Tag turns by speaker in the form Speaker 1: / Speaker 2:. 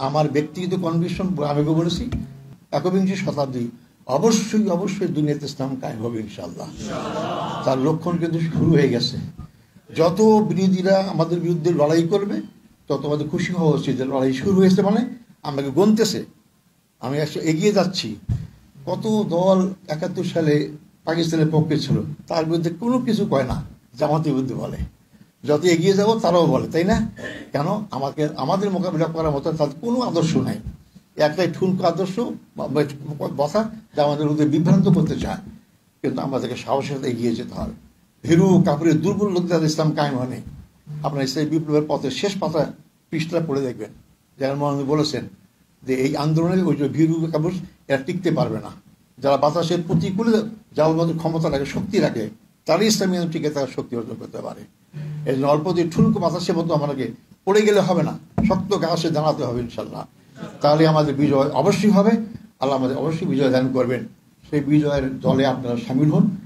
Speaker 1: আমার ব্যক্তিগত কনভিকশন আমি বলেছি, একবিংশ শতাব্দী অবশ্যই দুনিয়াতে ইসলাম কায়েম হবে ইনশাআল্লাহ। তার লক্ষণ কিন্তু শুরু হয়ে গেছে। যত বিরোধীরা আমাদের বিরুদ্ধে লড়াই করবে তত আমাদের খুশি হওয়া উচিত যে লড়াই শুরু হয়েছে, মানে আমাকে গণতেছে, আমি এগিয়ে যাচ্ছি। কত দল ৭১ সালে পাকিস্তানের পক্ষে ছিল, তার বিরুদ্ধে কোনো কিছু কয় না, জামাতের বিরুদ্ধে বলে। যত এগিয়ে যাব তারাও বলে, তাই না? কেন? আমাদের মোকাবিলা করার মতো তাদের কোনো আদর্শ নাই। একটাই ঠুনকো আদর্শ কথা যা আমাদের মধ্যে বিভ্রান্ত করতে চায়। কিন্তু আমাদেরকে সাহসের সাথে এগিয়ে যেতে হবে। ভীরু কাপুরে দুর্বল লোকদের ইসলাম কায়েম হয়নি। আপনার ইসলামী বিপ্লবের পথে শেষ পাতা পৃষ্ঠা পড়ে দেখবেন, যেমন মহানবী বলেছেন যে এই আন্দোলনের ওই যে ভীরু কাপুর এরা টিকতে পারবে না। যারা বাতাসের প্রতিকূলে যাওয়ার মধ্যে ক্ষমতা রাখে, শক্তি রাখে, তারাই ইসলামী টিকে তারা শক্তি অর্জন করতে পারে। এই জন্য অল্প দিয়ে ঠুনকো বাতাসের মতো আমাদেরকে পড়ে গেলে হবে না, শক্ত গাছে জানাতে হবে ইনশাল্লাহ। তাহলে আমাদের বিজয় অবশ্যই হবে। আল্লাহ আমাদের অবশ্যই বিজয় দান করবেন। সেই বিজয়ের দলে আপনারা সামিল হন।